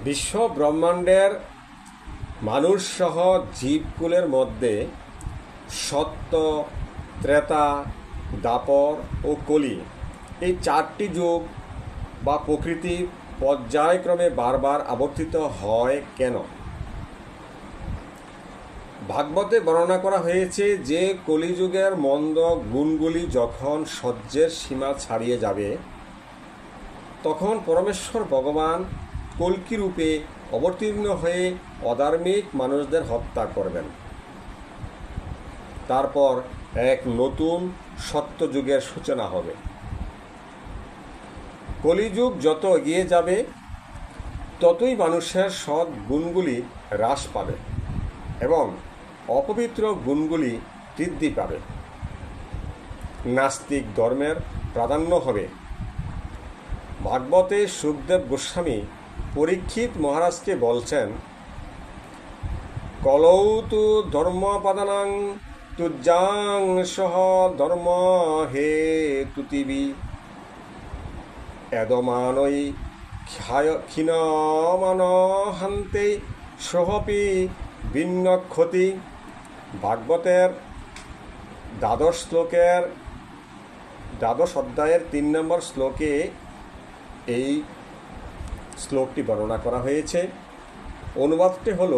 বিশ্ব ব্রহ্মাণ্ডের মানুষসহ জীবকুলের মধ্যে সত্য, ত্রেতা, দ্বাপর ও কলি এই চারটি যুগ বা প্রকৃতি পর্যায়ক্রমে বারবার আবর্তিত হয় কেন? ভাগবতে বর্ণনা করা হয়েছে যে কলিযুগের মন্দ গুণগুলি যখন সহ্যের সীমা ছাড়িয়ে যাবে তখন পরমেশ্বর ভগবান কল্কি রূপে অবতীর্ণ হয়ে অধার্মিক মানুষদের হত্যা করবেন। তারপর এক নতুন সত্যযুগের সূচনা হবে। কলিযুগ যত এগিয়ে যাবে ততই মানুষের সৎ গুণগুলি হ্রাস পাবে এবং অপবিত্র গুণগুলি বৃদ্ধি পাবে। নাস্তিক ধর্মের প্রাধান্য হবে। ভাগবতে সুখদেব গোস্বামী পরীক্ষিত মহারাজকে বলছেন, কলৌ তু ধর্মপাদানাং তুজ্জাং সহ ধর্ম হে তুতিবি এদমানৈ ক্ষীণমানহান্তে সহপি ভিন্নক্ষতি। ভাগবতের দ্বাদশ অধ্যায়ের 3 নম্বর শ্লোকে এই শ্লোকটি বর্ণনা করা হয়েছে। অনুবাদটি হল,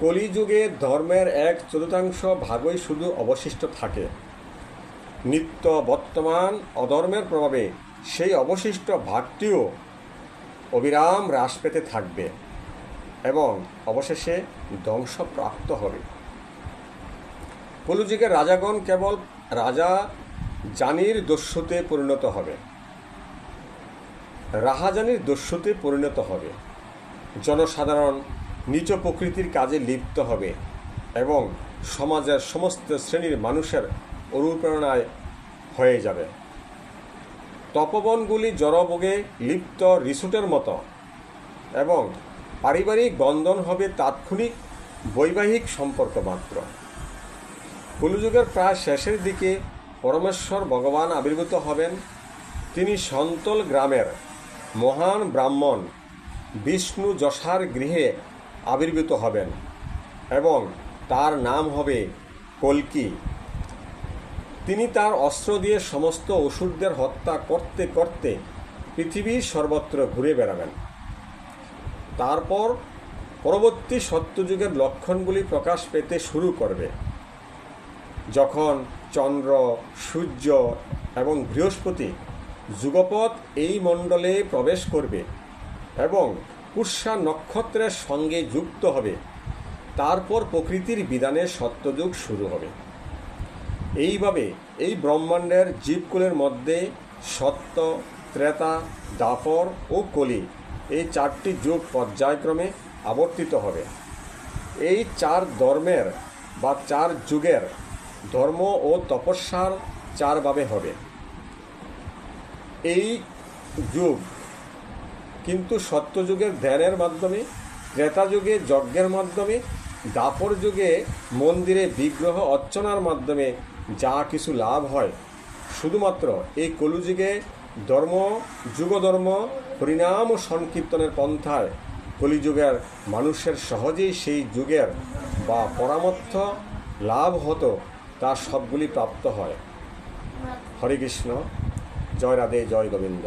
কলিযুগে ধর্মের 1/4 ভাগই শুধু অবশিষ্ট থাকে। নিত্য বর্তমান অধর্মের প্রভাবে সেই অবশিষ্ট ভাগটিও অবিরাম হ্রাস পেতে থাকবে এবং অবশেষে ধ্বংসপ্রাপ্ত হবে। কলিযুগের রাজাগণ কেবল রাজা জানির দস্যুতে পরিণত হবে, রাহাজানির দস্যুতে পরিণত হবে। জনসাধারণ নীচ প্রকৃতির কাজে লিপ্ত হবে এবং সমাজের সমস্ত শ্রেণীর মানুষের অনুপ্রেরণায় হয়ে যাবে। তপবনগুলি জড়ভোগে লিপ্ত রিসোর্টের মতো এবং পারিবারিক বন্ধন হবে তাৎক্ষণিক বৈবাহিক সম্পর্ক মাত্র। কলিযুগের প্রায় শেষের দিকে পরমেশ্বর ভগবান আবির্ভূত হবেন। তিনি সন্তল গ্রামের মহান ব্রাহ্মণ বিষ্ণু যশার গৃহে আবির্ভূত হবেন এবং তার নাম হবে কল্কি। তিনি তার অস্ত্র দিয়ে সমস্ত অসুরদের হত্যা করতে করতে পৃথিবীর সর্বত্র ঘুরে বেড়াবেন। তারপর পরবর্তী সত্যযুগের লক্ষণগুলি প্রকাশ পেতে শুরু করবে, যখন চন্দ্র, সূর্য এবং বৃহস্পতি যুগপৎ এই মণ্ডলে প্রবেশ করবে এবং পুষ্যা নক্ষত্রের সঙ্গে যুক্ত হবে। তারপর প্রকৃতির বিধানে সত্যযুগ শুরু হবে। এইভাবে এই ব্রহ্মাণ্ডের জীবকুলের মধ্যে সত্য, ত্রেতা, দ্বাপর ও কলি এই 4টি যুগ পর্যায়ক্রমে আবর্তিত হবে। এই 4 ধর্মের বা 4 যুগের ধর্ম ও তপস্যার 4 ভাবে হবে। এই যুগ কিন্তু সত্যযুগের ধ্যানের মাধ্যমে, ত্রেতা যুগে যজ্ঞের মাধ্যমে, দ্বাপর যুগে মন্দিরে বিগ্রহ অর্চনার মাধ্যমে যা কিছু লাভ হয়, শুধুমাত্র এই কলিযুগে যুগধর্ম হরিনাম ও সংকীর্তনের পন্থায় কলিযুগের মানুষের সহজেই সেই যুগের বা পরামর্শ লাভ হতো তা সবগুলি প্রাপ্ত হয়। হরে কৃষ্ণ, জয় রাধে, জয় গোবিন্দ।